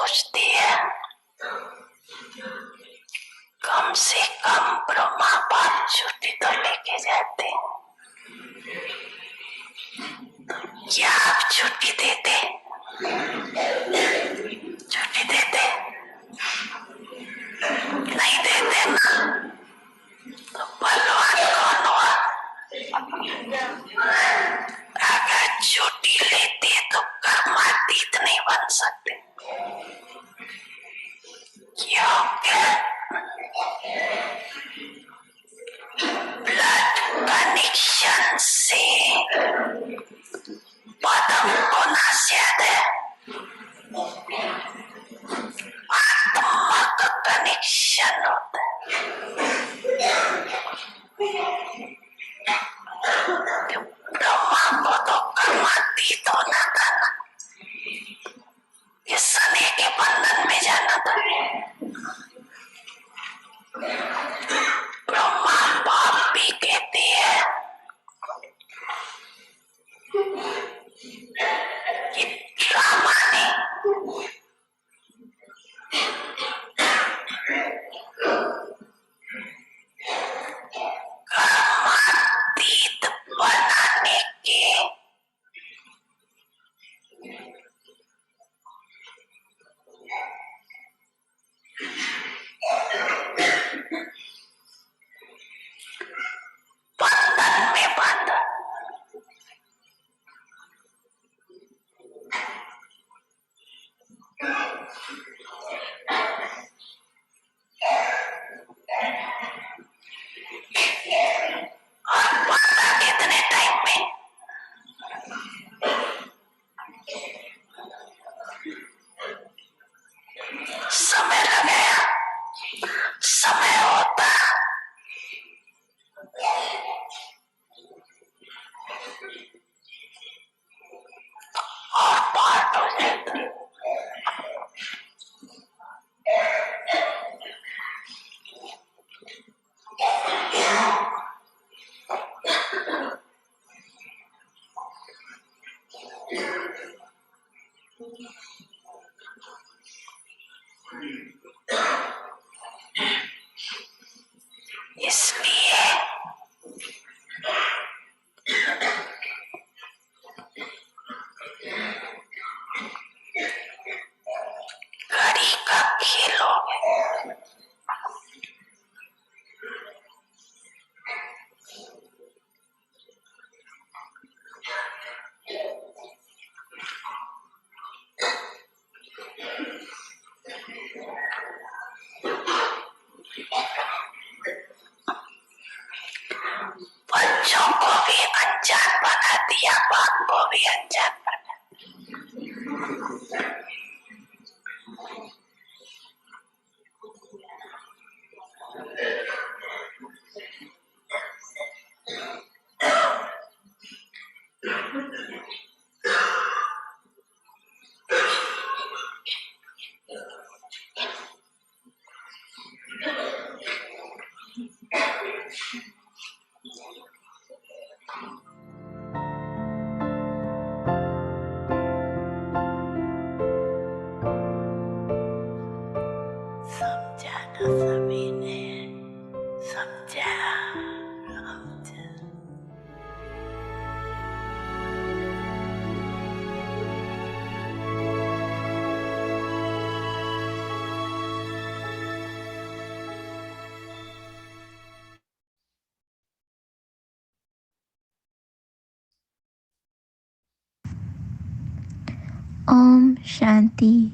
सोचती है कम से कम ब्रह्मा बाप छुट्टी तो लेके जाते, क्या आप छुट्टी देते? छुट्टी देते नहीं देते ना, तो बलवान कौन हुआ? अगर छुट्टी लेते तो कर्मातीत नहीं बन सकते, क्योंकि ब्लड कनेक्शन से पदम गुना ज्यादा आत्मा का कनेक्शन होता है। ब्रह्मा को तो कर्मातीत होना था ना, ये सने के बंधन में जाना था। ब्रह्मा बाप भी कहते हैं कि ड्रामा ने कर्मातीत बनाने के बंधन में बांधा। और बांधा कितने टाइम में? समय लगाया, समय होता और पार्ट हो जाता। इसलिए घड़ी का खेल हो गया। बच्चों को भी अनजान बना दिया, बाप को भी अनजान बना। समझाना सभी ने समझा। Om Shanti.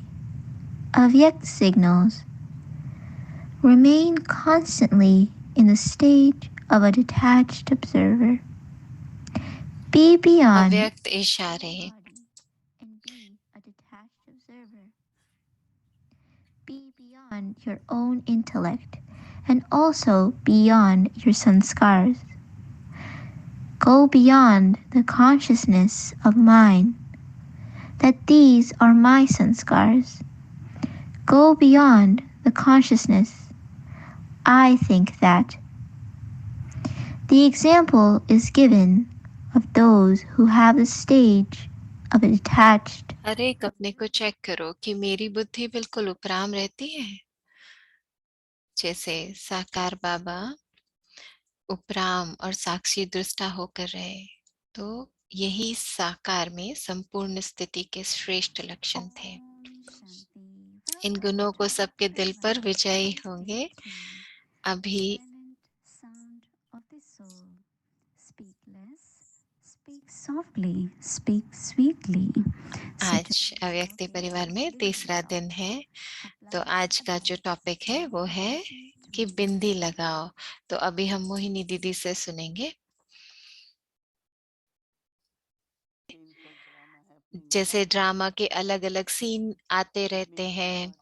Avyakt signals. Remain constantly in the state of a detached observer. Be beyond अव्यक्त इशारे। and be a detached observer. Be beyond your own intellect and also beyond your sanskars. Go beyond the consciousness of mine, that these are my sanskars. Go beyond the consciousness, I think that. The example is given of those who have the stage of a detached हर एक अपने को check करो कि मेरी बुद्धि बिल्कुल उपराम रहती है। जैसे साकार बाबा उपराम और साक्षी दृष्टा होकर रहे, तो यही साकार में संपूर्ण स्थिति के श्रेष्ठ लक्षण थे। Om Shanti. इन Welcome गुणों को to सबके दिल पर Pranam विजयी होंगे। 363. अभी Silent sound of the soul. Speak less, speak softly, speak sweetly. आज Such a अव्यक्ति topic परिवार में very तीसरा deep दिन है। तो applies आज का जो टॉपिक है वो है कि बिंदी लगाओ। तो अभी हम मोहिनी दीदी से सुनेंगे। जैसे ड्रामा के अलग अलग सीन आते रहते हैं,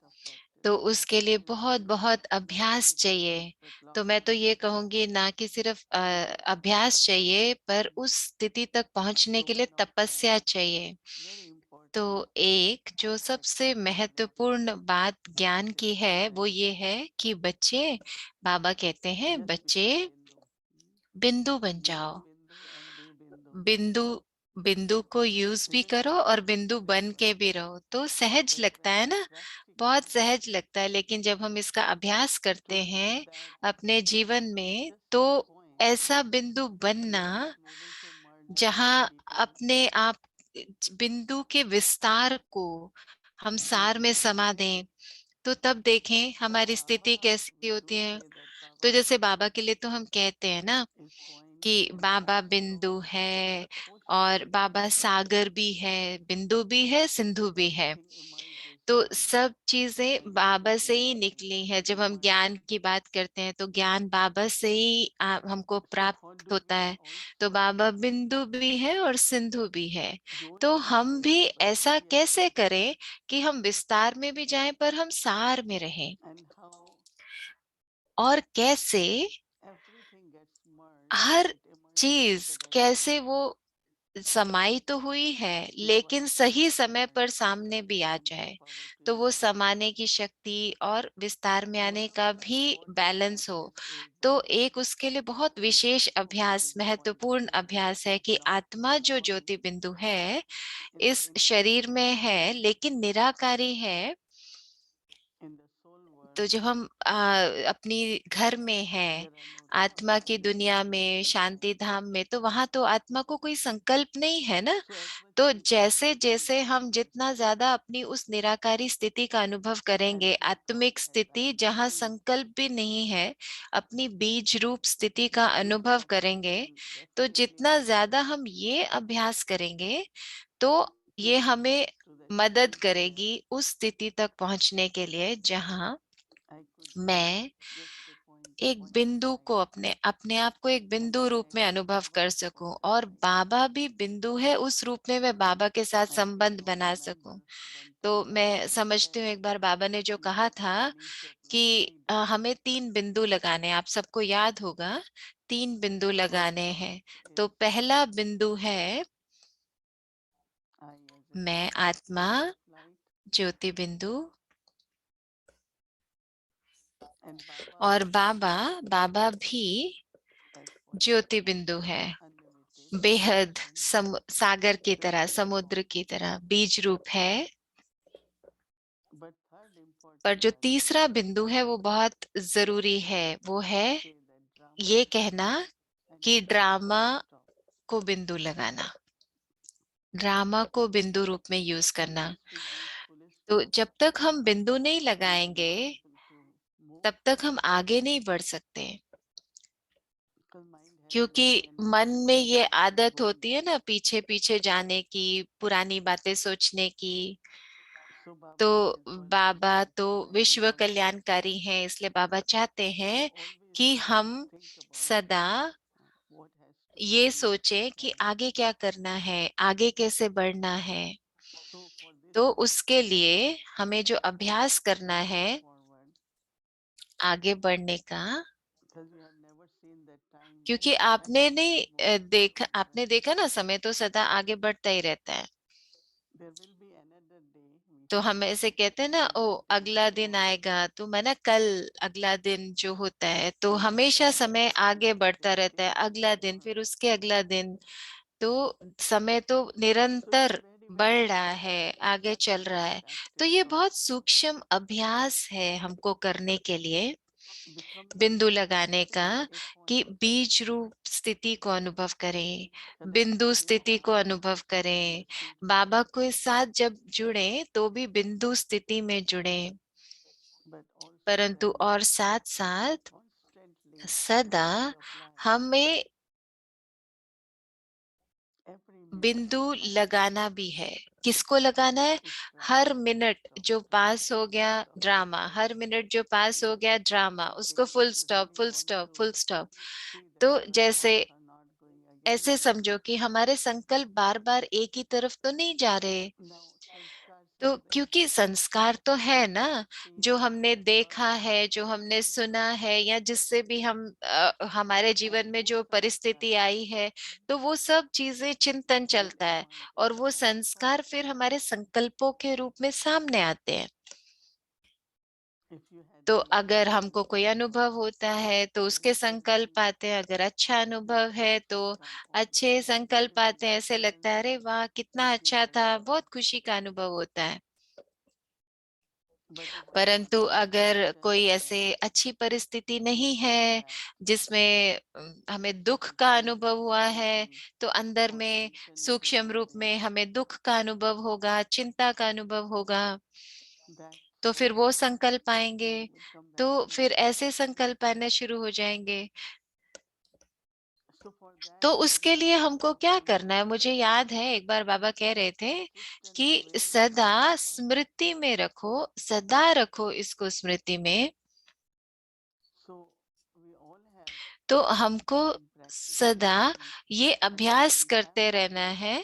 तो उसके लिए बहुत बहुत अभ्यास चाहिए। तो मैं तो ये कहूंगी ना कि सिर्फ अभ्यास चाहिए, पर उस स्थिति तक पहुंचने के लिए तपस्या चाहिए। तो एक जो सबसे महत्वपूर्ण बात ज्ञान की है वो ये है कि बच्चे, बाबा कहते हैं बच्चे बिंदु बन जाओ। बिंदु बिंदु को यूज भी करो और बिंदु बन के भी रहो। तो सहज लगता है ना, बहुत सहज लगता है। लेकिन जब हम इसका अभ्यास करते हैं अपने जीवन में, तो ऐसा बिंदु बनना जहां अपने आप बिंदु के विस्तार को हम सार में समा दें, तो तब देखें हमारी स्थिति कैसी होती है। तो जैसे बाबा के लिए तो हम कहते हैं ना कि बाबा बिंदु है, और बाबा सागर भी है, बिंदु भी है, सिंधु भी है। तो सब चीजें बाबा से ही निकली है। जब हम ज्ञान की बात करते हैं तो ज्ञान बाबा से ही हमको प्राप्त होता है। तो बाबा बिंदु भी है और सिंधु भी है। तो हम भी ऐसा कैसे करें कि हम विस्तार में भी जाएं पर हम सार में रहें, और कैसे हर चीज कैसे वो समाई तो हुई है लेकिन सही समय पर सामने भी आ जाए। तो वो समाने की शक्ति और विस्तार में आने का भी बैलेंस हो। तो एक उसके लिए बहुत विशेष अभ्यास, महत्वपूर्ण अभ्यास है कि आत्मा जो ज्योति बिंदु है इस शरीर में है लेकिन निराकारी है। तो जब हम अपनी घर में हैं, आत्मा की दुनिया में, शांति धाम में, तो वहां तो आत्मा को कोई संकल्प नहीं है ना। तो जैसे जैसे हम जितना ज्यादा अपनी उस निराकारी स्थिति का अनुभव करेंगे, आत्मिक स्थिति जहां संकल्प भी नहीं है, अपनी बीज रूप स्थिति का अनुभव करेंगे, तो जितना ज्यादा हम ये अभ्यास करेंगे, तो ये हमें मदद करेगी उस स्थिति तक पहुंचने के लिए जहां मैं एक बिंदु को अपने अपने आप को एक बिंदु रूप में अनुभव कर सकूं, और बाबा भी बिंदु है, उस रूप में मैं बाबा के साथ संबंध बना सकूं। तो मैं समझती हूँ एक बार बाबा ने जो कहा था कि हमें 3 बिंदु लगाने, आप सबको याद होगा 3 बिंदु लगाने हैं। तो पहला बिंदु है मैं आत्मा ज्योति बिंदु, और बाबा बाबा भी ज्योति बिंदु है, बेहद सागर की तरह, समुद्र की तरह बीज रूप है। पर जो तीसरा बिंदु है वो बहुत जरूरी है, वो है ये कहना कि ड्रामा को बिंदु लगाना, ड्रामा को बिंदु रूप में यूज करना। तो जब तक हम बिंदु नहीं लगाएंगे तब तक हम आगे नहीं बढ़ सकते, क्योंकि मन में ये आदत होती है ना पीछे पीछे जाने की, पुरानी बातें सोचने की। तो बाबा तो विश्व कल्याणकारी हैं, इसलिए बाबा चाहते हैं कि हम सदा ये सोचें कि आगे क्या करना है, आगे कैसे बढ़ना है। तो उसके लिए हमें जो अभ्यास करना है आगे बढ़ने का, क्योंकि आपने नहीं देखा, आपने देखा ना समय तो सदा आगे बढ़ता ही रहता है। तो हम ऐसे कहते हैं ना, ओ अगला दिन आएगा, तो मैंने कल, अगला दिन जो होता है, तो हमेशा समय आगे बढ़ता रहता है, अगला दिन, फिर उसके अगला दिन। तो समय तो निरंतर बढ़ रहा है, आगे चल रहा है। तो ये बहुत सूक्ष्म अभ्यास है हमको करने के लिए, बिंदु लगाने का, कि बीज रूप स्थिति को अनुभव करें, बिंदु स्थिति को अनुभव करें। बाबा के साथ जब जुड़े तो भी बिंदु स्थिति में जुड़े, परंतु और साथ साथ सदा हमें बिंदु लगाना भी है। किसको लगाना है? हर मिनट जो पास हो गया ड्रामा, हर मिनट जो पास हो गया ड्रामा, उसको full stop, full stop, full stop. तो जैसे ऐसे समझो कि हमारे संकल्प बार बार एक ही तरफ तो नहीं जा रहे। तो क्योंकि संस्कार तो है ना, जो हमने देखा है, जो हमने सुना है, या जिससे भी हम हमारे जीवन में जो परिस्थिति आई है, तो वो सब चीजें चिंतन चलता है, और वो संस्कार फिर हमारे संकल्पों के रूप में सामने आते हैं। तो अगर हमको कोई अनुभव होता है तो उसके संकल्प आते हैं, अगर अच्छा अनुभव है तो अच्छे संकल्प आते हैं, ऐसे लगता है अरे वाह कितना अच्छा था, बहुत खुशी का अनुभव होता है। परंतु अगर कोई ऐसे अच्छी परिस्थिति नहीं है जिसमें हमें दुख का अनुभव हुआ है, तो अंदर में सूक्ष्म रूप में हमें दुख का अनुभव होगा, चिंता का अनुभव होगा। तो फिर वो संकल्प आएंगे, तो फिर ऐसे संकल्प आने शुरू हो जाएंगे। तो उसके लिए हमको क्या करना है? मुझे याद है एक बार बाबा कह रहे थे कि सदा स्मृति में रखो, सदा रखो इसको स्मृति में। तो हमको सदा ये अभ्यास करते रहना है।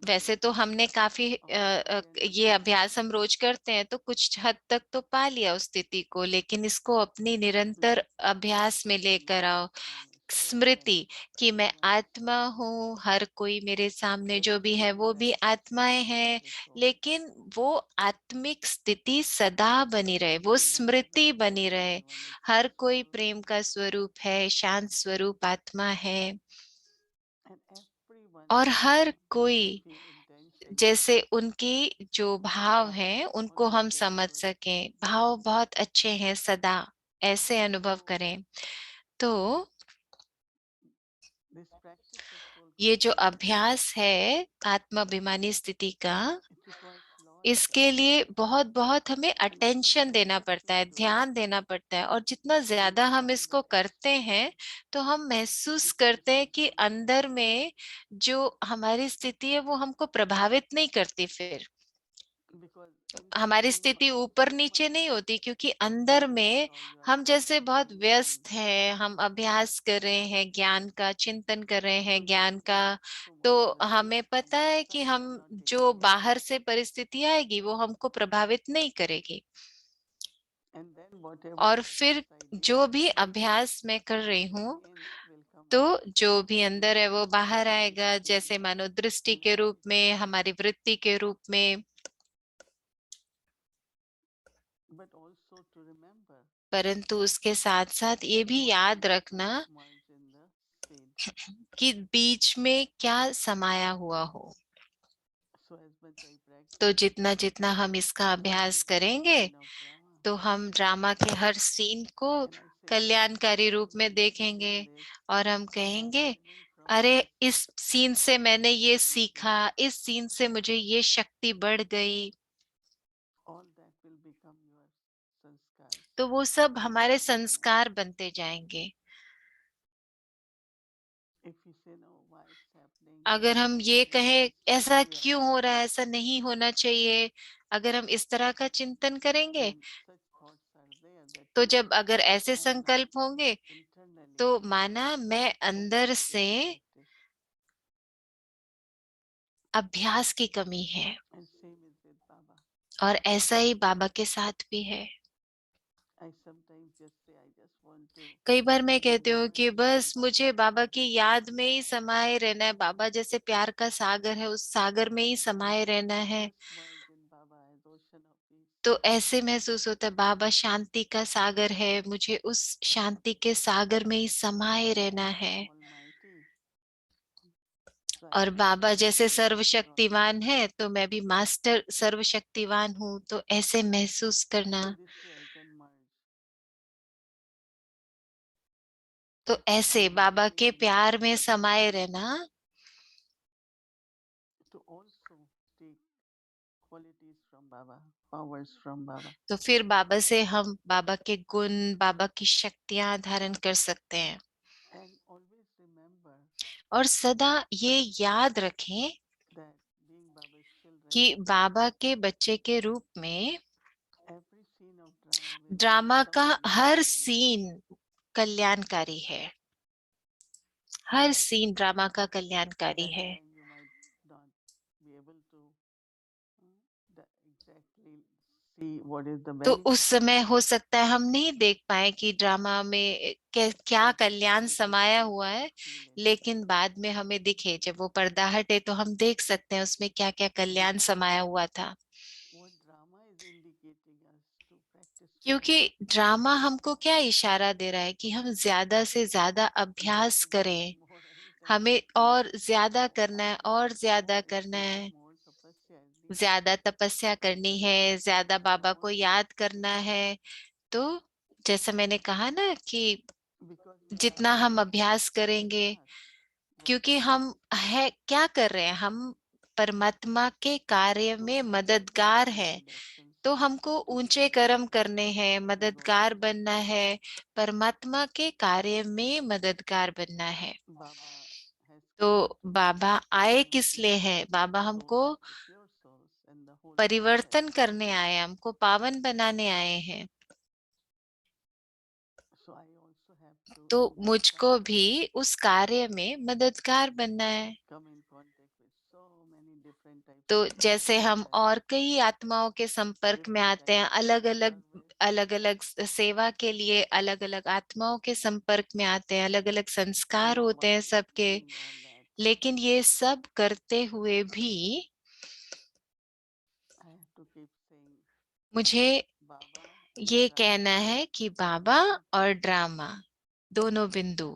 वैसे तो हमने काफी ये अभ्यास हम रोज करते हैं, तो कुछ हद तक तो पा लिया उस स्थिति को, लेकिन इसको अपनी निरंतर अभ्यास में लेकर आओ। स्मृति कि मैं आत्मा हूँ, हर कोई मेरे सामने जो भी है वो भी आत्माएं हैं, लेकिन वो आत्मिक स्थिति सदा बनी रहे, वो स्मृति बनी रहे। हर कोई प्रेम का स्वरूप है, शांत स्वरूप आत्मा है, और हर कोई जैसे उनकी जो भाव हैं उनको हम समझ सकें, भाव बहुत अच्छे हैं, सदा ऐसे अनुभव करें। तो ये जो अभ्यास है आत्माभिमानी स्थिति का, इसके लिए बहुत बहुत हमें अटेंशन देना पड़ता है, ध्यान देना पड़ता है। और जितना ज्यादा हम इसको करते हैं, तो हम महसूस करते हैं कि अंदर में जो हमारी स्थिति है वो हमको प्रभावित नहीं करती। फिर हमारी स्थिति ऊपर नीचे नहीं होती, क्योंकि अंदर में हम जैसे बहुत व्यस्त हैं, हम अभ्यास कर रहे हैं, ज्ञान का चिंतन कर रहे हैं, ज्ञान का। तो हमें पता है कि हम जो बाहर से परिस्थिति आएगी वो हमको प्रभावित नहीं करेगी। और फिर जो भी अभ्यास मैं कर रही हूँ, तो जो भी अंदर है वो बाहर आएगा, जैसे मानो दृष्टि के रूप में, हमारी वृत्ति के रूप में। परंतु उसके साथ साथ ये भी याद रखना कि बीच में क्या समाया हुआ हो। तो जितना जितना हम इसका अभ्यास करेंगे, तो हम ड्रामा के हर सीन को कल्याणकारी रूप में देखेंगे, और हम कहेंगे अरे इस सीन से मैंने ये सीखा, इस सीन से मुझे ये शक्ति बढ़ गई। तो वो सब हमारे संस्कार बनते जाएंगे। अगर हम ये कहें ऐसा क्यों हो रहा है, ऐसा नहीं होना चाहिए, अगर हम इस तरह का चिंतन करेंगे, तो जब अगर ऐसे संकल्प होंगे, तो माना मैं अंदर से अभ्यास की कमी है। और ऐसा ही बाबा के साथ भी है। कई बार मैं कहती हूँ कि बस मुझे बाबा की याद में ही समाये रहना है, बाबा जैसे प्यार का सागर है उस सागर में ही समाये रहना है। तो ऐसे महसूस होता है बाबा शांति का सागर है, मुझे उस शांति के सागर में ही समाये रहना है। और बाबा जैसे सर्वशक्तिमान है तो मैं भी मास्टर सर्वशक्तिवान हूँ, तो ऐसे महसूस करना। तो ऐसे बाबा के प्यार में समाये रहना। तो फिर बाबा से हम बाबा के गुण, बाबा की शक्तियां धारण कर सकते हैं। और सदा ये याद रखें कि बाबा के बच्चे के रूप में ड्रामा का हर सीन कल्याणकारी है। हर सीन ड्रामा का कल्याणकारी है। तो उस समय हो सकता है हम नहीं देख पाए कि ड्रामा में क्या कल्याण समाया हुआ है, लेकिन बाद में हमें दिखे, जब वो पर्दा हटे तो हम देख सकते हैं उसमें क्या क्या कल्याण समाया हुआ था। क्योंकि ड्रामा हमको क्या इशारा दे रहा है कि हम ज्यादा से ज्यादा अभ्यास करें, हमें और ज्यादा करना है, और ज्यादा करना है, ज्यादा तपस्या करनी है, ज्यादा बाबा को याद करना है। तो जैसा मैंने कहा ना कि जितना हम अभ्यास करेंगे, क्योंकि हम है क्या कर रहे हैं, हम परमात्मा के कार्य में मददगार हैं। तो हमको ऊंचे कर्म करने हैं, मददगार बनना है, परमात्मा के कार्य में मददगार बनना है। तो बाबा आए किस लिए हैं? बाबा हमको परिवर्तन करने आए, हमको पावन बनाने आए हैं। तो मुझको भी उस कार्य में मददगार बनना है। तो जैसे हम और कई आत्माओं के संपर्क में आते हैं, अलग अलग सेवा के लिए अलग अलग आत्माओं के संपर्क में आते हैं, अलग अलग संस्कार होते हैं सबके। लेकिन ये सब करते हुए भी मुझे ये कहना है कि बाबा और ड्रामा दोनों बिंदु।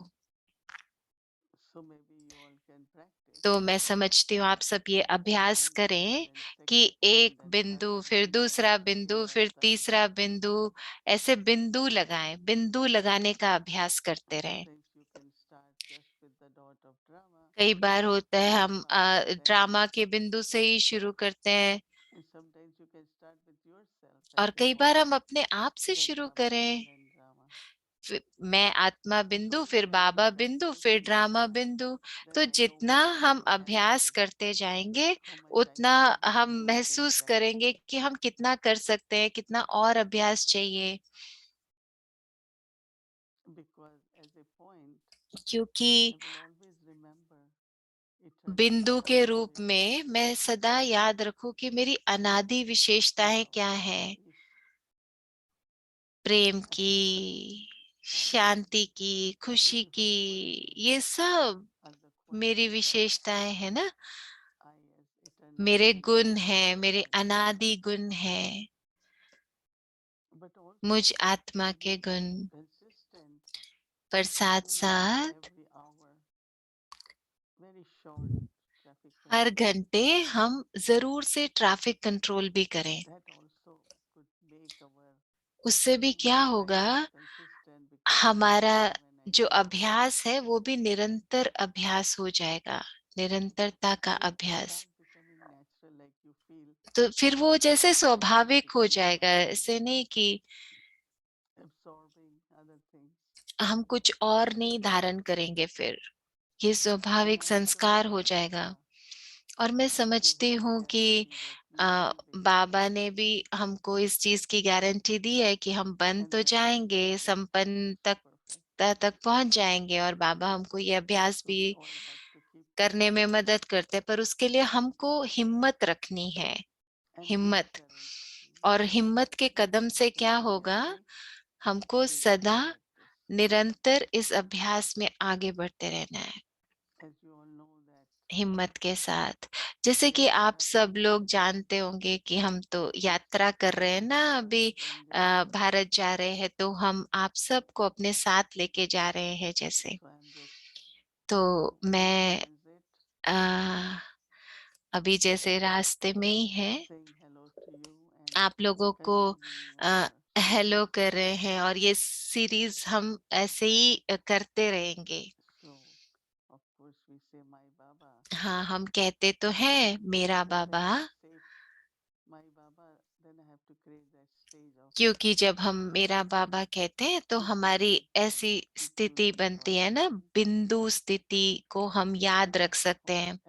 तो मैं समझती हूँ आप सब ये अभ्यास करें कि एक बिंदु, फिर दूसरा बिंदु, फिर तीसरा बिंदु, ऐसे बिंदु लगाएं, बिंदु लगाने का अभ्यास करते रहें। कई बार होता है हम ड्रामा के बिंदु से ही शुरू करते हैं, और कई बार हम अपने आप से शुरू करें। मैं आत्मा बिंदु, फिर बाबा बिंदु, फिर ड्रामा बिंदु। तो जितना हम अभ्यास करते जाएंगे, उतना हम महसूस करेंगे कि हम कितना कर सकते हैं, कितना और अभ्यास चाहिए। क्योंकि बिंदु के रूप में मैं सदा याद रखूं कि मेरी अनादि विशेषताएं क्या हैं। प्रेम की, शांति की, खुशी की, ये सब मेरी विशेषताएं है ना। मेरे गुण हैं, मेरे अनादि गुण हैं, मुझ आत्मा के गुण। पर साथ साथ हर घंटे हम जरूर से ट्रैफिक कंट्रोल भी करें। उससे भी क्या होगा, हमारा जो अभ्यास है वो भी निरंतर अभ्यास हो जाएगा, निरंतरता का अभ्यास। तो फिर वो जैसे स्वाभाविक हो जाएगा, ऐसे नहीं कि हम कुछ और नहीं धारण करेंगे, फिर ये स्वाभाविक संस्कार हो जाएगा। और मैं समझती हूँ कि बाबा ने भी हमको इस चीज की गारंटी दी है कि हम बन तो जाएंगे, संपन्न तक पहुंच जाएंगे, और बाबा हमको ये अभ्यास भी करने में मदद करते हैं। पर उसके लिए हमको हिम्मत रखनी है, हिम्मत। और हिम्मत के कदम से क्या होगा, हमको सदा निरंतर इस अभ्यास में आगे बढ़ते रहना है, हिम्मत के साथ। जैसे कि आप सब लोग जानते होंगे कि हम तो यात्रा कर रहे हैं ना अभी, भारत जा रहे हैं, तो हम आप सबको अपने साथ लेके जा रहे हैं जैसे। तो मैं आ, अभी जैसे रास्ते में ही है, आप लोगों को हेलो कर रहे हैं और ये सीरीज हम ऐसे ही करते रहेंगे। हाँ, हम कहते तो हैं मेरा बाबा, क्योंकि जब हम मेरा बाबा कहते हैं तो हमारी ऐसी स्थिति बनती है ना, बिंदु स्थिति को हम याद रख सकते हैं।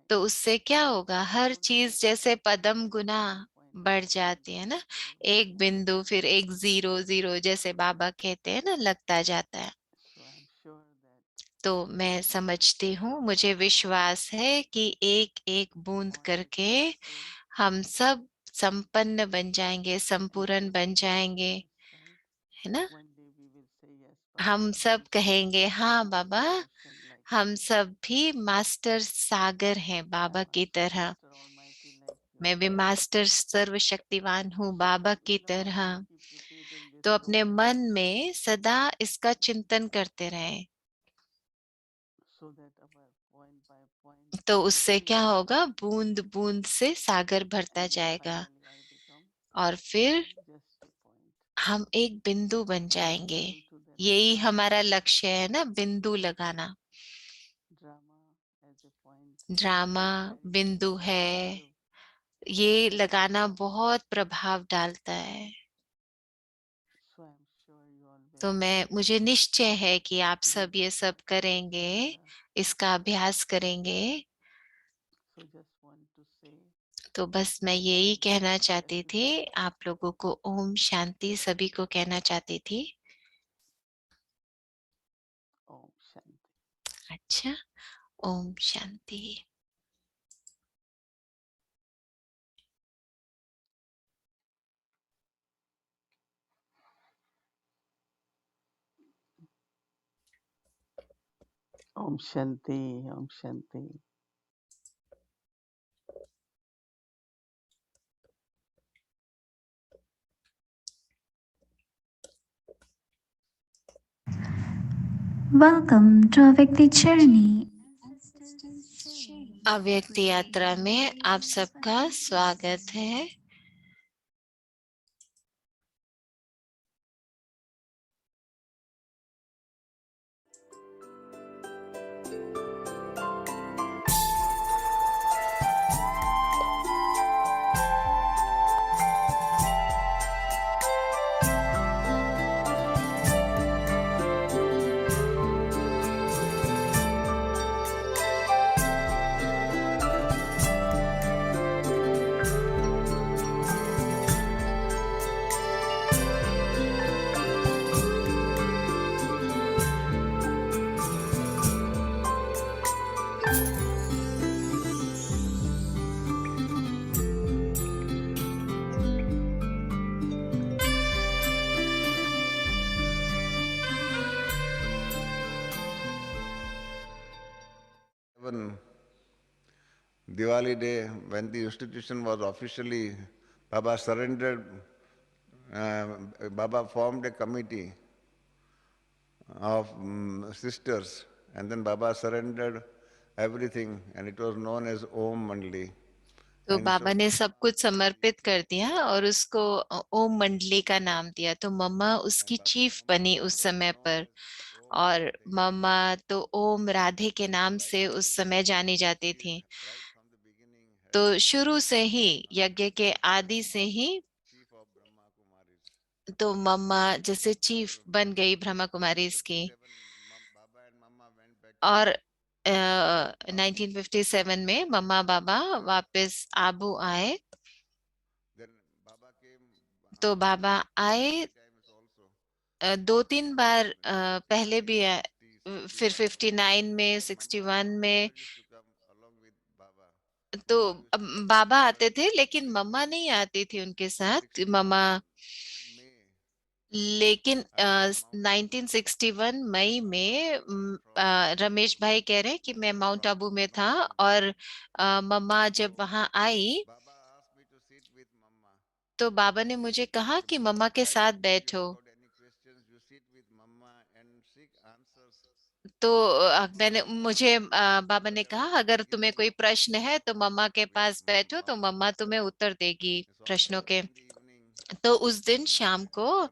तो उससे क्या होगा, हर चीज जैसे पदम गुना बढ़ जाती है ना, एक बिंदु फिर एक जीरो, जीरो जैसे बाबा कहते हैं ना, लगता जाता है। तो मैं समझती हूँ, मुझे विश्वास है कि एक एक बूंद करके हम सब संपन्न बन जाएंगे, संपूर्ण बन जाएंगे, है ना। हम सब कहेंगे हाँ बाबा, हम सब भी मास्टर सागर हैं बाबा की तरह। मैं भी मास्टर सर्वशक्तिवान हूँ बाबा की तरह। तो अपने मन में सदा इसका चिंतन करते रहें। तो उससे क्या होगा, बूंद बूंद से सागर भरता जाएगा और फिर हम एक बिंदु बन जाएंगे। यही हमारा लक्ष्य है ना, बिंदु लगाना। ड्रामा बिंदु है, ये लगाना बहुत प्रभाव डालता है। तो मुझे निश्चय है कि आप सब ये सब करेंगे, इसका अभ्यास करेंगे। तो बस मैं यही कहना चाहती थी, आप लोगों को ओम शांति सभी को कहना चाहती थी। अच्छा, Om Shanti. Om Shanti, Om Shanti. Welcome to Avyakti Journey. अव्यक्त यात्रा में आप सबका स्वागत है। Even Diwali day, when the institution was officially, Baba surrendered, Baba formed a committee of sisters, and then Baba surrendered everything, and it was known as Om Mandli. तो बाबा ने सब कुछ समर्पित कर दिया और उसको ओम मंडली का नाम दिया। तो मम्मा उसकी चीफ बनी उस समय पर, और मम्मा तो ओम राधे के नाम से उस समय जानी जाती थी। तो शुरू से ही, यज्ञ के आदि से ही, तो मम्मा जैसे चीफ बन गई ब्रह्मा कुमारी इसकी। और 1957 में मम्मा बाबा वापस आबू आए। तो बाबा आए दो तीन बार, पहले भी आए, फिर 59 में, 61 में। तो बाबा आते थे लेकिन मम्मा नहीं आती थी उनके साथ, मम्मा। लेकिन 1961 मई में रमेश भाई कह रहे हैं कि मैं माउंट आबू में था, और मम्मा जब वहां आई तो बाबा ने मुझे कहा कि मम्मा के साथ बैठो। तो मुझे बाबा ने कहा अगर तुम्हें कोई प्रश्न है तो मम्मा के पास बैठो, तो मम्मा तुम्हें उत्तर देगी प्रश्नों के। तो उस दिन शाम को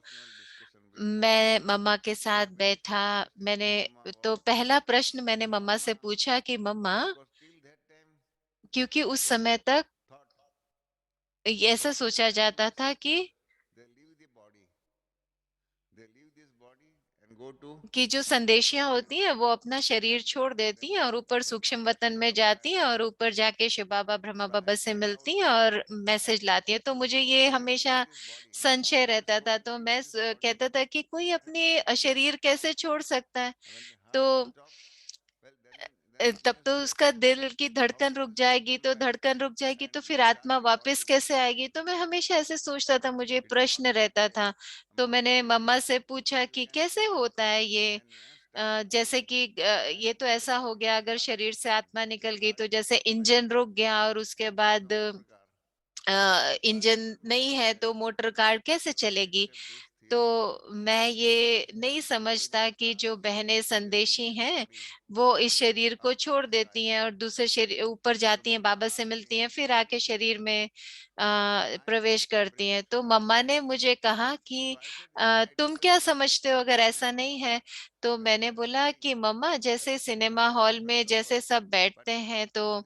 मैं मम्मा के साथ बैठा। मैंने तो पहला प्रश्न मैंने मम्मा से पूछा कि मम्मा, क्योंकि उस समय तक ऐसा सोचा जाता था कि जो संदेशियां होती हैं वो अपना शरीर छोड़ देती हैं और ऊपर सूक्ष्म वतन में जाती हैं और ऊपर जाके शिव बाबा ब्रह्मा बाबा से मिलती हैं और मैसेज लाती हैं। तो मुझे ये हमेशा संशय रहता था। तो मैं कहता था कि कोई अपने शरीर कैसे छोड़ सकता है। तो तब तो उसका दिल की धड़कन रुक जाएगी, तो धड़कन रुक जाएगी तो फिर आत्मा वापस कैसे आएगी। तो मैं हमेशा ऐसे सोचता था, मुझे प्रश्न रहता था। तो मैंने मम्मा से पूछा कि कैसे होता है ये। जैसे कि ये तो ऐसा हो गया, अगर शरीर से आत्मा निकल गई तो जैसे इंजन रुक गया और उसके बाद इंजन नहीं है तो मोटर कार कैसे चलेगी। तो मैं ये नहीं समझता कि जो बहनें संदेशी हैं वो इस शरीर को छोड़ देती हैं और दूसरे शरीर ऊपर जाती हैं, बाबा से मिलती हैं, फिर आके शरीर में प्रवेश करती हैं। तो मम्मा ने मुझे कहा कि तुम क्या समझते हो अगर ऐसा नहीं है। तो मैंने बोला कि मम्मा, जैसे सिनेमा हॉल में जैसे सब बैठते हैं तो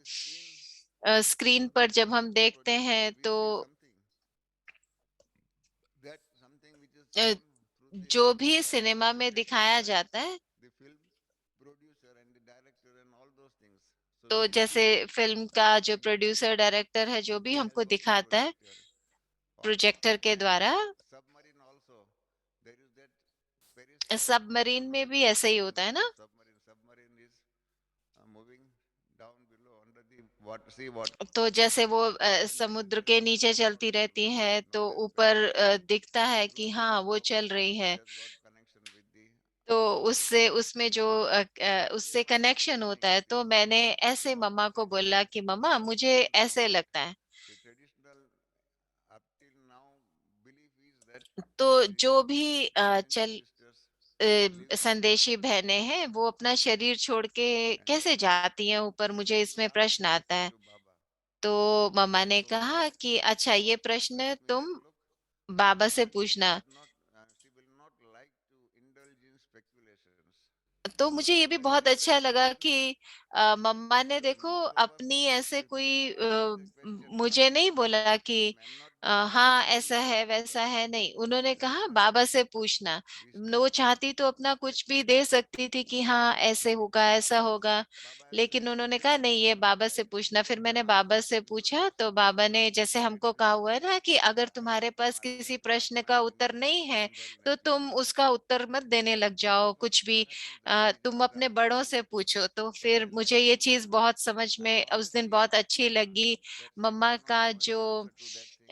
स्क्रीन पर जब हम देखते हैं तो अ, जो भी सिनेमा में दिखाया जाता है, तो जैसे फिल्म का जो प्रोड्यूसर डायरेक्टर है जो भी हमको दिखाता है प्रोजेक्टर के द्वारा, सबमरीन में भी ऐसा ही होता है ना। तो जैसे वो समुद्र के नीचे चलती रहती है तो ऊपर दिखता है कि हाँ वो चल रही है। तो उससे उसमें जो उससे कनेक्शन होता है। तो मैंने ऐसे मम्मा को बोला कि मम्मा, मुझे ऐसे लगता है। तो जो भी संदेशी बहनें हैं वो अपना शरीर छोड़ के कैसे जाती हैं ऊपर, मुझे इसमें प्रश्न आता है। तो मम्मा ने कहा कि अच्छा, ये प्रश्न तुम बाबा से पूछना। तो मुझे ये भी बहुत अच्छा लगा कि मम्मा ने देखो अपनी ऐसे कोई मुझे नहीं बोला कि हाँ ऐसा है वैसा है, नहीं, उन्होंने कहा बाबा से पूछना। वो चाहती तो अपना कुछ भी दे सकती थी कि हाँ ऐसे होगा ऐसा होगा, लेकिन उन्होंने कहा नहीं, ये बाबा से पूछना। फिर मैंने बाबा से पूछा तो बाबा ने, जैसे हमको कहा हुआ है ना कि अगर तुम्हारे पास किसी प्रश्न का उत्तर नहीं है तो तुम उसका उत्तर मत देने लग जाओ कुछ भी, तुम अपने बड़ों से पूछो। तो फिर मुझे ये चीज बहुत समझ में उस दिन बहुत अच्छी लगी। मम्मा का जो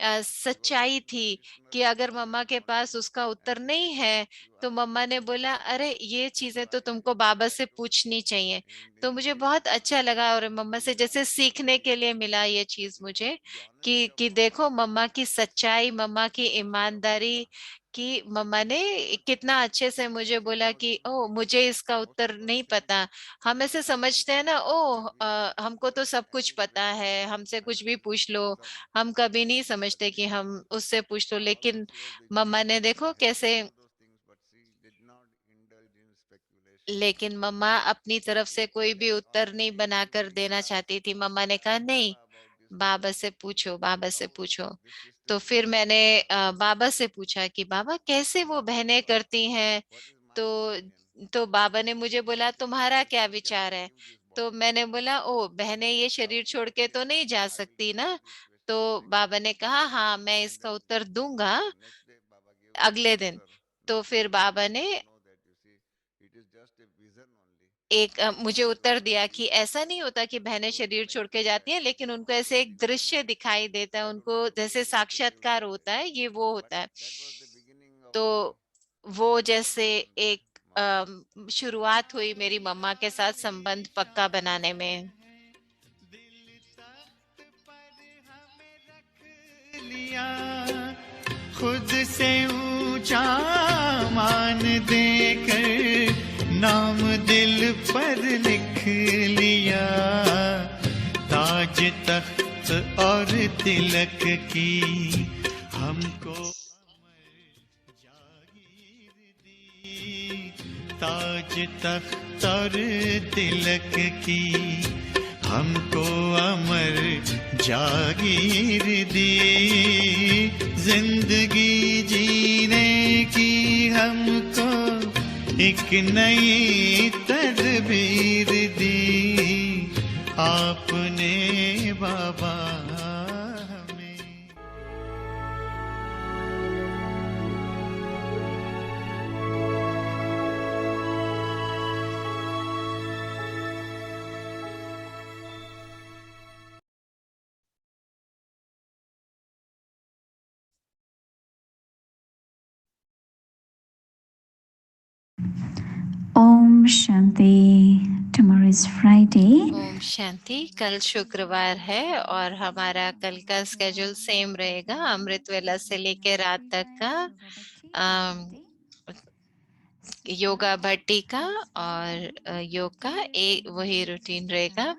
सच्चाई थी कि अगर मम्मा के पास उसका उत्तर नहीं है तो मम्मा ने बोला अरे ये चीजें तो तुमको बाबा से पूछनी चाहिए। तो मुझे बहुत अच्छा लगा और मम्मा से जैसे सीखने के लिए मिला ये चीज मुझे कि देखो मम्मा की सच्चाई, मम्मा की ईमानदारी, कि मम्मा ने कितना अच्छे से मुझे बोला कि ओ मुझे इसका उत्तर नहीं पता। हम ऐसे समझते हैं ना, ओ हमको तो सब कुछ पता है, हमसे कुछ भी पूछ लो। हम कभी नहीं समझते कि हम उससे पूछ लो, लेकिन मम्मा ने देखो कैसे, लेकिन मम्मा अपनी तरफ से कोई भी उत्तर नहीं बनाकर देना चाहती थी। मम्मा ने कहा नहीं, बाबा से पूछो, बाबा से पूछो। तो फिर मैंने बाबा से पूछा कि बाबा कैसे वो बहनें करती हैं। तो बाबा ने मुझे बोला तुम्हारा क्या विचार है। तो मैंने बोला ओ बहनें ये शरीर छोड़ के तो नहीं जा सकती ना। तो बाबा ने कहा हाँ मैं इसका उत्तर दूंगा अगले दिन। तो फिर बाबा ने एक मुझे उत्तर दिया कि ऐसा नहीं होता कि बहनें शरीर छोड़ के जाती हैं, लेकिन उनको ऐसे एक दृश्य दिखाई देता है, उनको जैसे साक्षात्कार होता है, ये वो होता है। तो वो जैसे एक शुरुआत हुई मेरी मम्मा के साथ संबंध पक्का बनाने में। लिया खुद से ऊंचा मान देकर नाम दिल पर लिख लिया, ताज तख्त और तिलक की हमको जागीर दी, ताज तख्त और तिलक की हमको अमर जागीर दी, जिंदगी जीने की हमको एक नई तदबीर दी, आपने बाबा हमें। Om Shanti. Tomorrow is Friday. Om Shanti. कल शुक्रवार है और हमारा कल का स्केड्यूल सेम रहेगा, अमृत वेला से लेकर रात तक का योगा भट्टी का और योग का एक वही रूटीन रहेगा।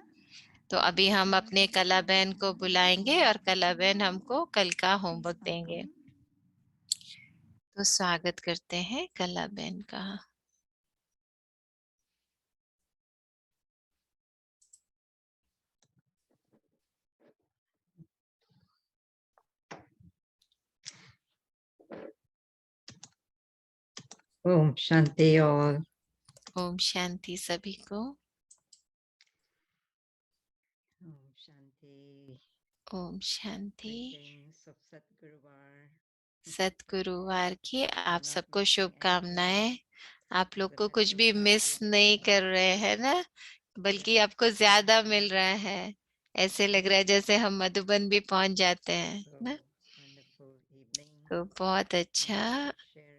तो अभी हम अपने कला बहन को बुलाएंगे और कला बहन हमको कल का होमवर्क देंगे। तो स्वागत करते हैं कला बहन का। ओम शांति और ओम शांति सभी को। ओम शांति। ओम शांति। Greetings of सतगुरुवार। सतगुरुवार की आप सबको शुभकामनाएं। आप लोग को कुछ भी मिस नहीं कर रहे हैं ना, बल्कि आपको ज्यादा मिल रहा है। ऐसे लग रहा है जैसे हम मधुबन भी पहुंच जाते हैं ना। Wonderful evening. तो बहुत अच्छा, Sharing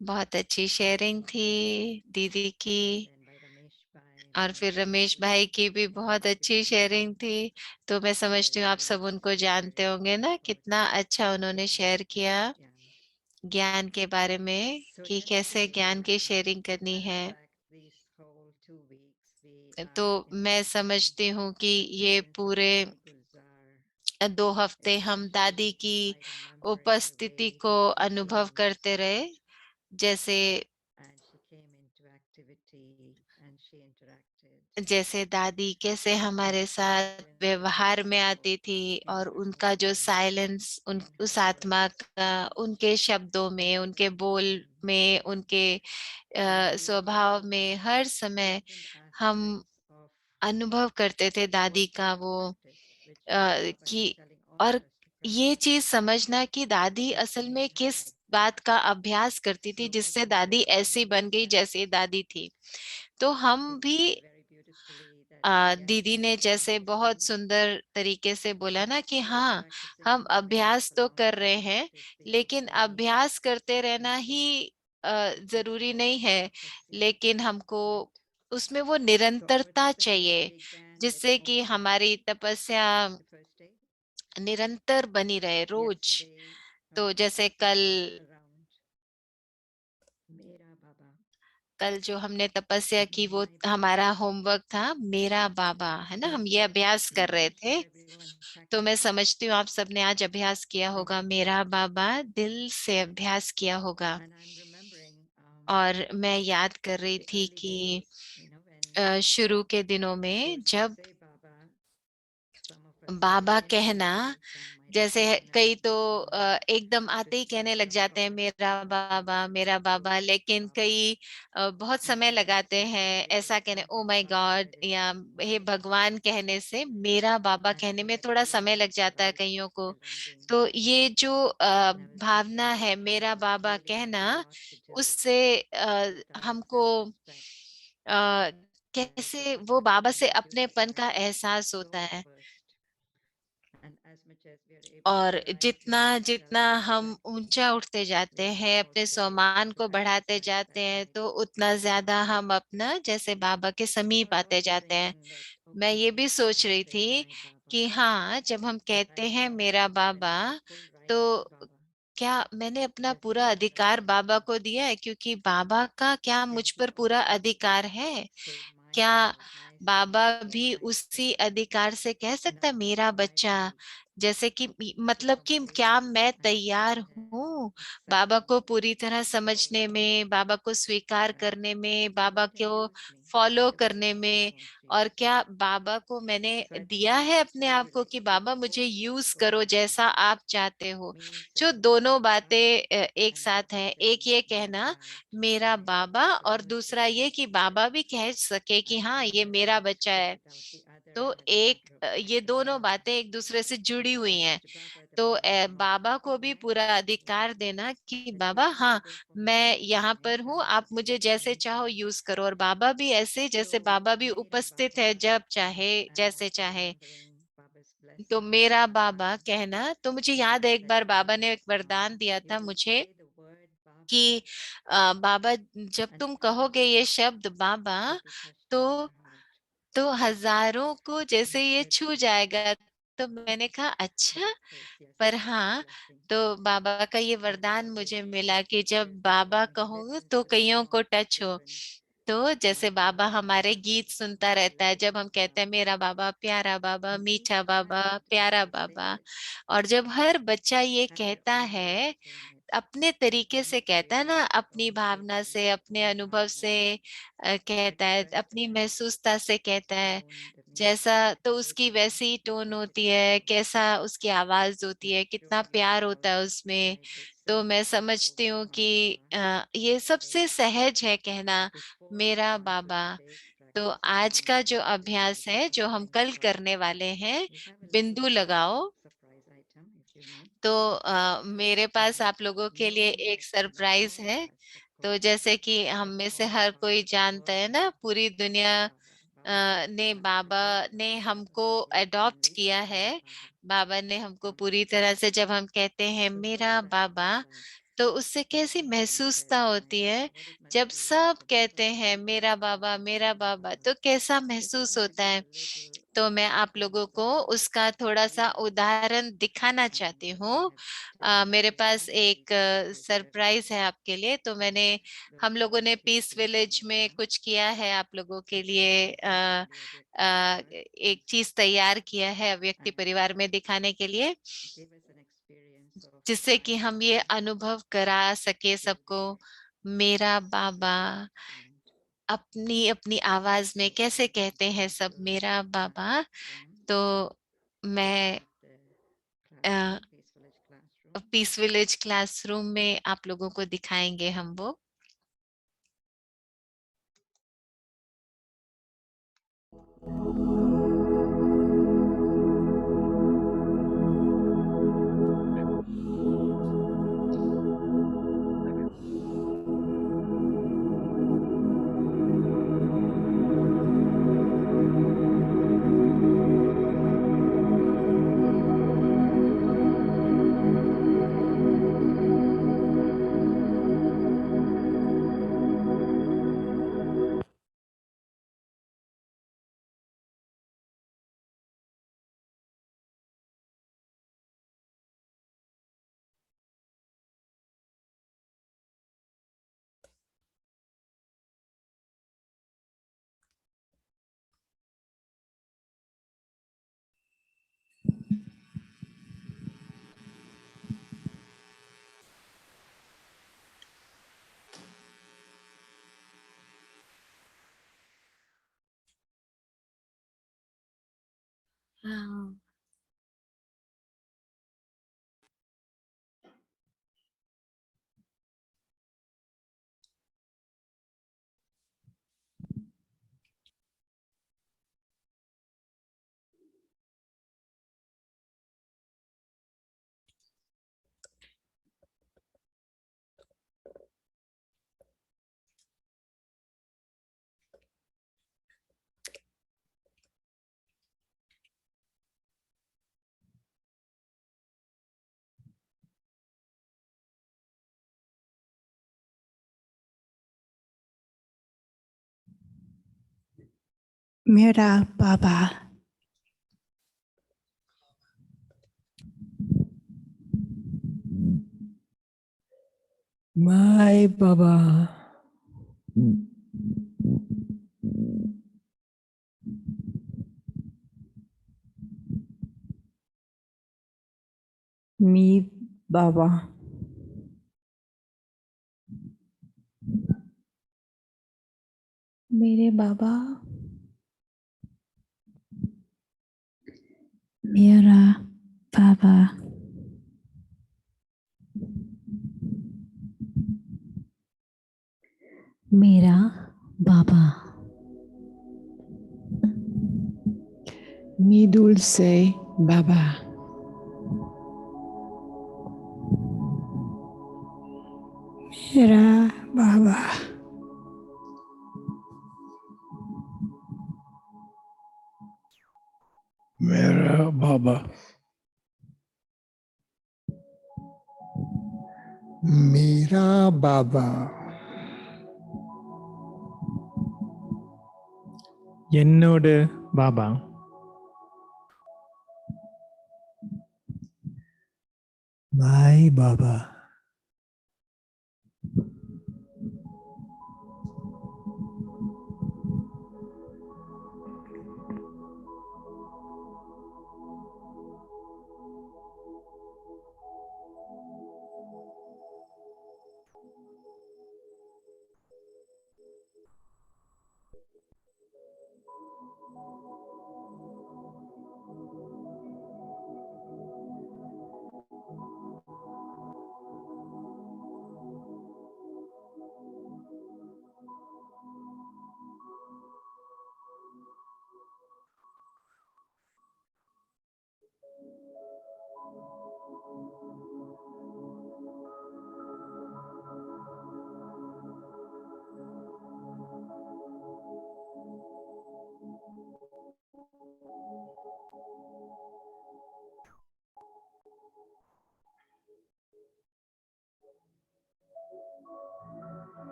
बहुत अच्छी शेयरिंग थी दीदी की, then by Ramesh Bhai, और फिर रमेश भाई की भी बहुत अच्छी शेयरिंग थी। तो मैं समझती हूँ आप सब उनको जानते होंगे ना, कितना अच्छा उन्होंने शेयर किया ज्ञान के बारे में कि कैसे ज्ञान की शेयरिंग करनी है। तो मैं समझती हूँ कि ये पूरे 2 हफ्ते हम दादी की उपस्थिति को अनुभव करते रहे, जैसे दादी कैसे हमारे साथ व्यवहार में आती थी और उनका जो साइलेंस, उस आत्मा का उनके शब्दों में, उनके बोल में, उनके स्वभाव में हर समय हम अनुभव करते थे दादी का वो कि, और ये चीज समझना कि दादी असल में किस बात का अभ्यास करती थी जिससे दादी ऐसी बन गई जैसे दादी थी। तो हम भी दीदी ने जैसे बहुत सुंदर तरीके से बोला ना कि हाँ, हम अभ्यास तो कर रहे हैं, लेकिन अभ्यास करते रहना ही जरूरी नहीं है, लेकिन हमको उसमें वो निरंतरता चाहिए, जिससे कि हमारी तपस्या निरंतर बनी रहे रोज। तो जैसे कल जो हमने तपस्या की वो हमारा होमवर्क था, मेरा बाबा, है ना, हम ये अभ्यास कर रहे थे। तो मैं समझती हूँ आप सबने आज अभ्यास किया होगा, मेरा बाबा दिल से अभ्यास किया होगा। और मैं याद कर रही थी कि शुरू के दिनों में जब बाबा कहना, जैसे कई तो एकदम आते ही कहने लग जाते हैं मेरा बाबा, लेकिन कई बहुत समय लगाते हैं ऐसा कहने, ओ माय गॉड या हे भगवान कहने से मेरा बाबा कहने में थोड़ा समय लग जाता है कईयों को। तो ये जो भावना है मेरा बाबा कहना, उससे हमको कैसे वो बाबा से अपनेपन का एहसास होता है। और जितना जितना हम ऊंचा उठते जाते हैं, अपने सम्मान को बढ़ाते जाते हैं, तो उतना ज्यादा हम अपना जैसे बाबा के समीप आते जाते हैं। मैं ये भी सोच रही थी कि हाँ, जब हम कहते हैं मेरा बाबा, तो क्या मैंने अपना पूरा अधिकार बाबा को दिया है? क्योंकि बाबा का क्या मुझ पर पूरा अधिकार है? क्या बाबा भी उसी अधिकार से कह सकता है मेरा बच्चा? जैसे कि मतलब कि क्या मैं तैयार हूँ बाबा को पूरी तरह समझने में, बाबा को स्वीकार करने में, बाबा को फॉलो करने में? और क्या बाबा को मैंने दिया है अपने आप को कि बाबा मुझे यूज करो जैसा आप चाहते हो? जो दोनों बातें एक साथ है, एक ये कहना मेरा बाबा, और दूसरा ये कि बाबा भी कह सके कि हाँ ये मेरा बच्चा है। तो एक ये दोनों बातें एक दूसरे से जुड़ी हुई हैं। तो बाबा को भी पूरा अधिकार देना कि बाबा हाँ मैं यहाँ पर हूँ, आप मुझे जैसे चाहो यूज करो। और बाबा भी ऐसे जैसे बाबा भी उपस्थित है जब चाहे जैसे चाहे। तो मेरा बाबा कहना, तो मुझे याद है एक बार बाबा ने एक वरदान दिया था मुझे कि बाबा जब तुम कहोगे ये शब्द बाबा, तो हजारों को जैसे ये छू जाएगा। तो मैंने कहा अच्छा, पर हाँ, तो बाबा का ये वरदान मुझे मिला कि जब बाबा कहूँ तो कईयों को टच हो। तो जैसे बाबा हमारे गीत सुनता रहता है, जब हम कहते हैं मेरा बाबा प्यारा बाबा मीठा बाबा प्यारा बाबा, और जब हर बच्चा ये कहता है अपने तरीके से, कहता है ना, अपनी भावना से, अपने अनुभव से कहता है, अपनी महसूसता से कहता है, जैसा तो उसकी वैसी ही टोन होती है, कैसा उसकी आवाज होती है, कितना प्यार होता है उसमें। तो मैं समझती हूँ कि ये सबसे सहज है कहना मेरा बाबा। तो आज का जो अभ्यास है जो हम कल करने वाले हैं, बिंदु लगाओ, तो मेरे पास आप लोगों के लिए एक सरप्राइज है। तो जैसे कि हम में से हर कोई जानता है ना, पूरी दुनिया ने बाबा ने हमको अडॉप्ट किया है। बाबा ने हमको पूरी तरह से, जब हम कहते हैं मेरा बाबा, तो उससे कैसी महसूसता होती है। जब सब कहते हैं मेरा बाबा, तो कैसा महसूस होता है। तो मैं आप लोगों को उसका थोड़ा सा उदाहरण दिखाना चाहती हूँ। मेरे पास एक सरप्राइज है आपके लिए। तो हम लोगों ने पीस विलेज में कुछ किया है आप लोगों के लिए, एक चीज तैयार किया है व्यक्ति परिवार में दिखाने के लिए, जिससे कि हम ये अनुभव करा सके सबको, मेरा बाबा। अपनी अपनी आवाज में कैसे कहते हैं सब मेरा बाबा। तो मैं पीस विलेज क्लासरूम में आप लोगों को दिखाएंगे हम वो। हाँ। मेरा बाबा, My Baba. Meet Baba. मेरे बाबा, मेरा बाबा, मेरा बाबा, Mi dulce Baba. मेरा बाबा, मेरा बाबा, मेरा बाबा, என்னோட Baba, my baba.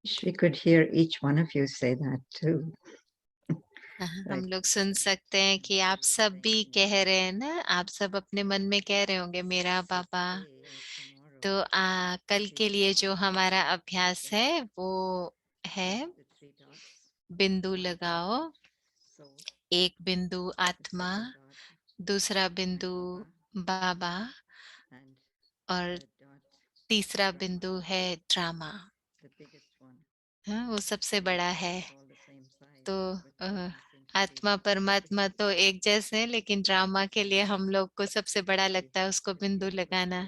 Wish we could hear each one of you say that too. हम लोग सुन सकते हैं कि आप सब भी कह रहे हैं ना, आप सब अपने मन में कह रहे होंगे मेरा बाबा। तो कल के लिए जो हमारा अभ्यास है वो है बिंदु लगाओ, एक बिंदु आत्मा, दूसरा बिंदु बाबा और तीसरा बिंदु है ड्रामा। हाँ, वो सबसे बड़ा है। तो आत्मा परमात्मा तो एक जैसे हैं, लेकिन ड्रामा के लिए हम लोग को सबसे बड़ा लगता है उसको बिंदु लगाना।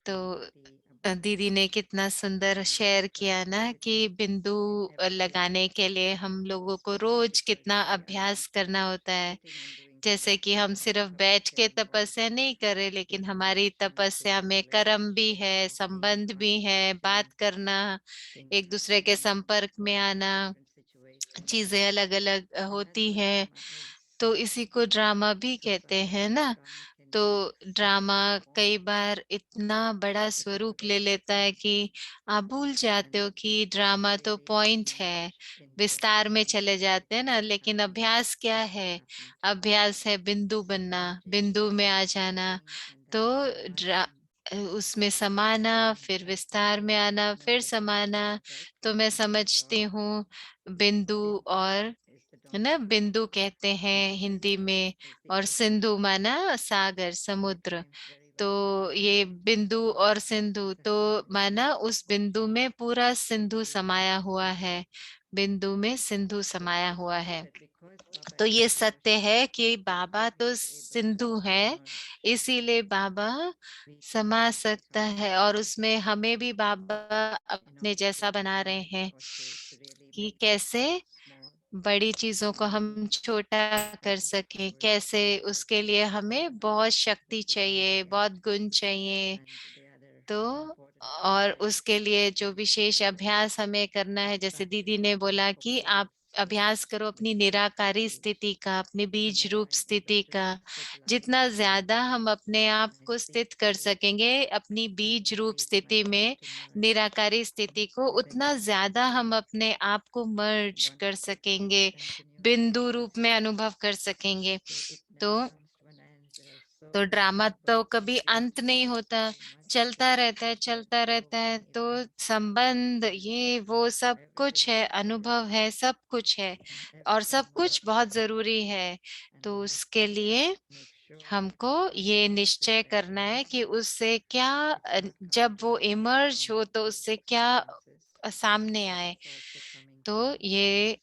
तो दीदी ने कितना सुंदर शेयर किया ना कि बिंदु लगाने के लिए हम लोगों को रोज कितना अभ्यास करना होता है। जैसे कि हम सिर्फ बैठ के तपस्या नहीं कर रहे, लेकिन हमारी तपस्या में कर्म भी है, संबंध भी है, बात करना, एक दूसरे के संपर्क में आना, चीजें अलग अलग होती हैं। तो इसी को ड्रामा भी कहते हैं ना। तो ड्रामा कई बार इतना बड़ा स्वरूप ले लेता है कि आप भूल जाते हो कि ड्रामा तो पॉइंट है, विस्तार में चले जाते हैं ना। लेकिन अभ्यास क्या है? अभ्यास है बिंदु बनना, बिंदु में आ जाना। तो उसमें समाना, फिर विस्तार में आना, फिर समाना। तो मैं समझती हूँ बिंदु और, है ना, बिंदु कहते हैं हिंदी में, और सिंधु माना सागर, समुद्र। तो ये बिंदु और सिंधु तो माना उस बिंदु में पूरा सिंधु समाया हुआ है, बिंदु में सिंधु समाया हुआ है। तो ये सत्य है कि बाबा तो सिंधु है, इसीलिए बाबा समा सकता है, और उसमें हमें भी बाबा अपने जैसा बना रहे हैं कि कैसे बड़ी चीजों को हम छोटा कर सकें, कैसे उसके लिए हमें बहुत शक्ति चाहिए, बहुत गुण चाहिए। तो और उसके लिए जो विशेष अभ्यास हमें करना है, जैसे दीदी ने बोला कि आप अभ्यास करो अपनी निराकारी स्थिति का, अपने बीज रूप स्थिति का। जितना ज्यादा हम अपने आप को स्थित कर सकेंगे अपनी बीज रूप स्थिति में, निराकारी स्थिति को, उतना ज्यादा हम अपने आप को मर्ज कर सकेंगे, बिंदु रूप में अनुभव कर सकेंगे। तो ड्रामा तो कभी अंत नहीं होता, चलता रहता है, चलता रहता है। तो संबंध, ये वो सब कुछ है, अनुभव है, सब कुछ है, और सब कुछ बहुत जरूरी है। तो उसके लिए हमको ये निश्चय करना है कि उससे क्या, जब वो इमर्ज हो तो उससे क्या सामने आए। तो ये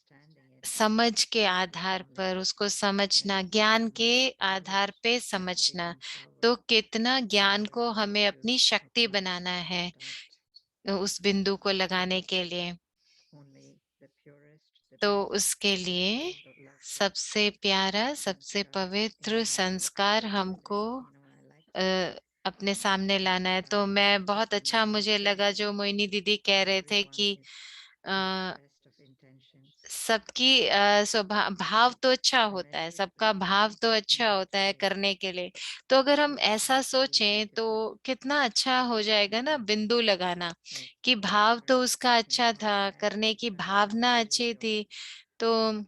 समझ के आधार पर उसको समझना, ज्ञान के आधार पे समझना। तो कितना ज्ञान को हमें अपनी शक्ति बनाना है उस बिंदु को लगाने के लिए। तो उसके लिए सबसे प्यारा, सबसे पवित्र संस्कार हमको अपने सामने लाना है। तो मैं बहुत अच्छा मुझे लगा जो मोहिनी दीदी कह रहे थे कि सबकी स्वभाव, भाव तो अच्छा होता है, सबका भाव तो अच्छा होता है करने के लिए। तो अगर हम ऐसा सोचें तो कितना अच्छा हो जाएगा ना बिंदु लगाना, कि भाव तो उसका अच्छा था, करने की भावना अच्छी थी। तो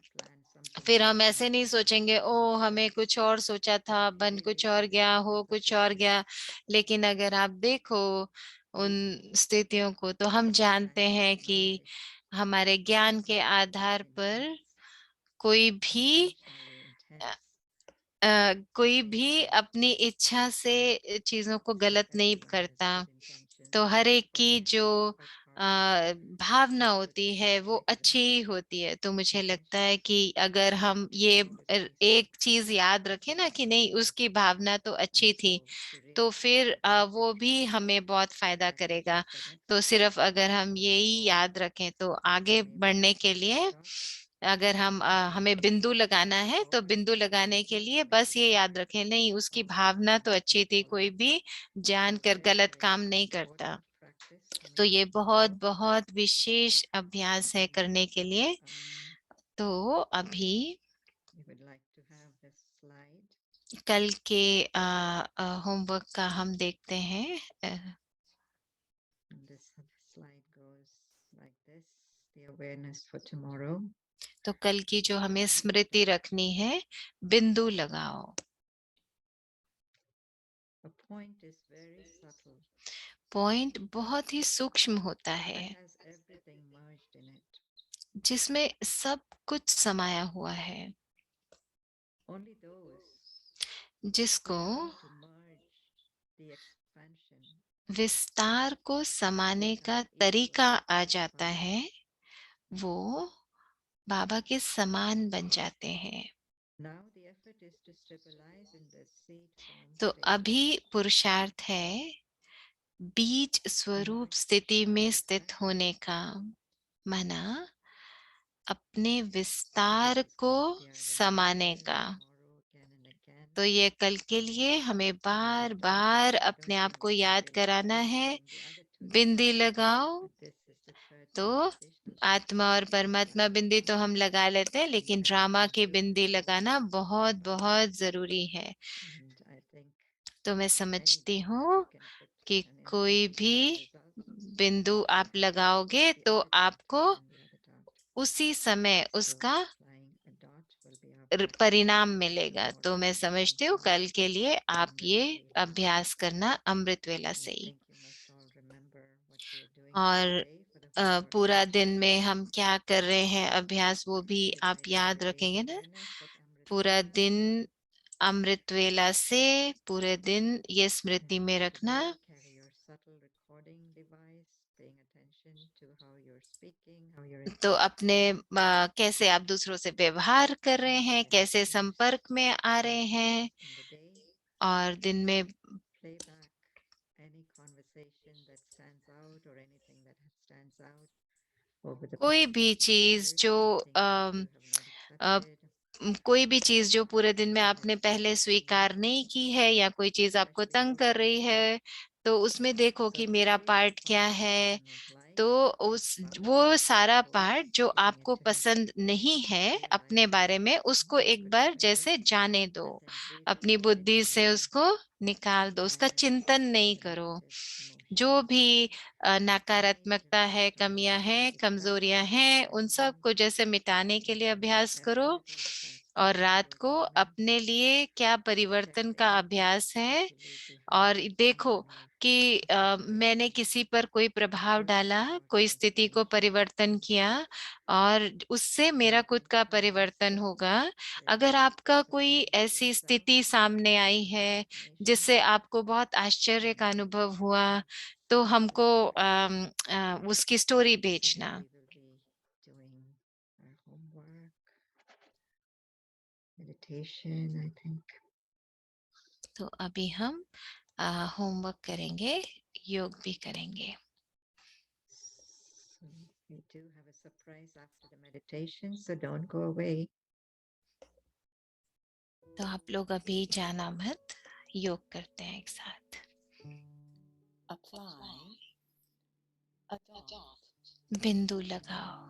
फिर हम ऐसे नहीं सोचेंगे ओ हमें कुछ और सोचा था, बन कुछ और गया, हो कुछ और गया। लेकिन अगर आप देखो उन स्थितियों को, तो हम जानते हैं कि हमारे ज्ञान के आधार पर कोई भी कोई भी अपनी इच्छा से चीजों को गलत नहीं करता। तो हर एक की जो भावना होती है वो अच्छी ही होती है। तो मुझे लगता है कि अगर हम ये एक चीज याद रखें ना कि नहीं, उसकी भावना तो अच्छी थी, तो फिर वो भी हमें बहुत फायदा करेगा। तो सिर्फ अगर हम यही याद रखें तो आगे बढ़ने के लिए, अगर हमें बिंदु लगाना है तो बिंदु लगाने के लिए बस ये याद रखें, नहीं उसकी भावना तो अच्छी थी, कोई भी जानकर गलत काम नहीं करता। तो ये बहुत बहुत विशेष अभ्यास है करने के लिए। तो अभी कल के होमवर्क का हम देखते हैं। तो कल की जो हमें स्मृति रखनी है, बिंदु लगाओ। पॉइंट बहुत ही सूक्ष्म होता है, जिसमें सब कुछ समाया हुआ है। जिसको विस्तार को समाने का तरीका आ जाता है, वो बाबा के समान बन जाते हैं। तो अभी पुरुषार्थ है बीज स्वरूप स्थिति में स्थित होने का, माना अपने विस्तार को समाने का। तो ये कल के लिए हमें बार बार अपने आप को याद कराना है। बिंदी लगाओ। तो आत्मा और परमात्मा बिंदी तो हम लगा लेते हैं, लेकिन ड्रामा की बिंदी लगाना बहुत बहुत जरूरी है। तो मैं समझती हूँ कि कोई भी बिंदु आप लगाओगे तो आपको उसी समय उसका परिणाम मिलेगा। तो मैं समझती हूँ कल के लिए आप ये अभ्यास करना अमृत वेला से ही। और पूरा दिन में हम क्या कर रहे हैं अभ्यास, वो भी आप याद रखेंगे ना। पूरा दिन अमृत वेला से पूरे दिन ये स्मृति में रखना। तो अपने कैसे आप दूसरों से व्यवहार कर रहे हैं, कैसे संपर्क में आ रहे हैं, और दिन में कोई भी चीज जो कोई भी चीज जो पूरे दिन में आपने पहले स्वीकार नहीं की है, या कोई चीज आपको तंग कर रही है, तो उसमें देखो कि मेरा पार्ट क्या है। तो वो सारा पार्ट जो आपको पसंद नहीं है अपने बारे में, उसको एक बार जैसे जाने दो, अपनी बुद्धि से उसको निकाल दो, उसका चिंतन नहीं करो। जो भी नकारात्मकता है, कमियां हैं, कमजोरियां हैं, उन सब को जैसे मिटाने के लिए अभ्यास करो। और रात को अपने लिए क्या परिवर्तन का अभ्यास है, और देखो कि मैंने किसी पर कोई प्रभाव डाला, कोई स्थिति को परिवर्तन किया, और उससे मेरा खुद का परिवर्तन होगा। अगर आपका कोई ऐसी स्थिति सामने आई है जिससे आपको बहुत आश्चर्य का अनुभव हुआ, तो हमको उसकी स्टोरी भेजना। Meditation, I think. तो अभी हम होमवर्क करेंगे, योग भी करेंगे। So we do have a surprise after the meditation, so don't go away. तो आप लोग अभी जाना मत, योग करते हैं एक साथ। बिंदु लगाओ।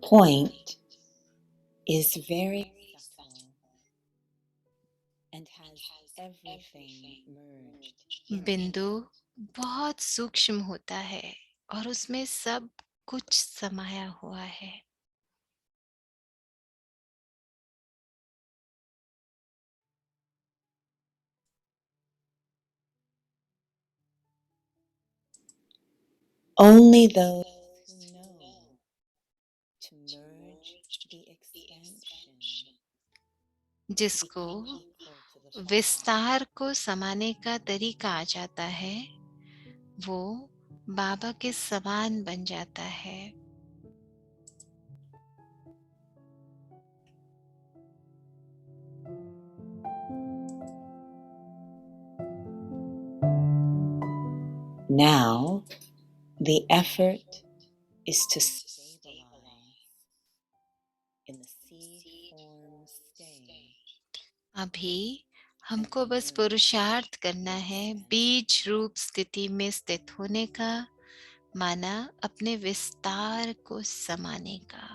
Point is very subtle and has everything merged. बिंदु बहुत सूक्ष्म होता है और उसमें सब कुछ समाया हुआ है। Only those who know to merge the expansion, जिसको विस्तार को समाने का तरीका आ जाता है, वो बाबा के समान बन जाता है। now the effort is to stabilize in the seed form stage. अभी हमको बस पुरुषार्थ करना है बीज रूप स्थिति में स्थित होने का, माना अपने विस्तार को समाने का।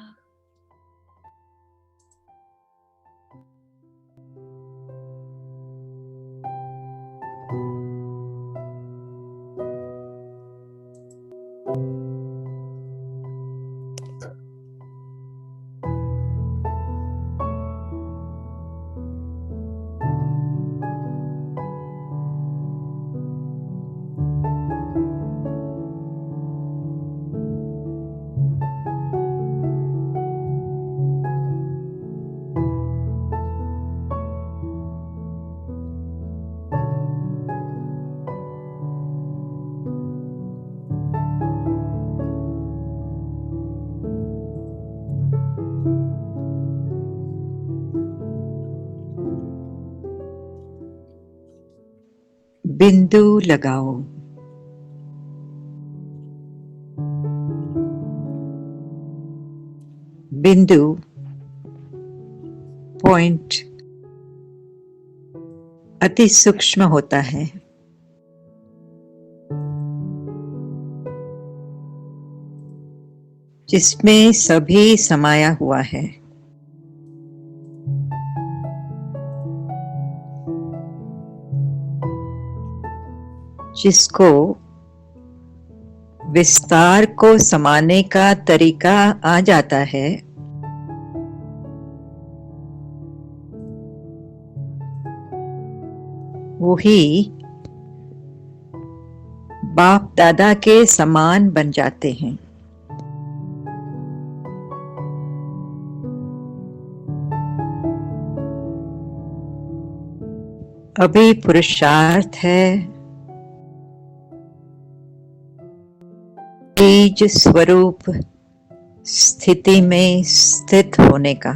बिंदु लगाओ। बिंदु पॉइंट अति सूक्ष्म होता है। जिसमें सभी समाया हुआ है। जिसको विस्तार को समाने का तरीका आ जाता है, वही बाप दादा के समान बन जाते हैं। अभी पुरुषार्थ है बीज स्वरूप स्थिति में स्थित होने का,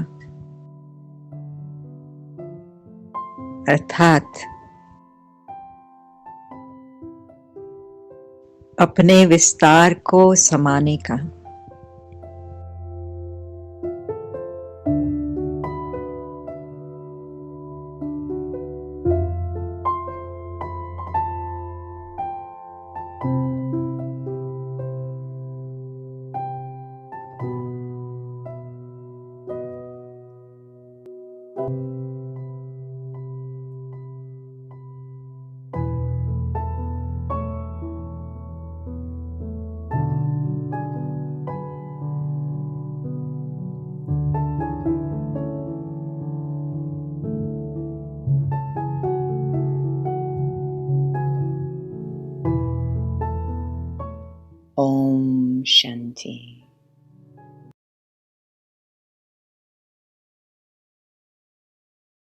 अर्थात अपने विस्तार को समाने का। Shanti.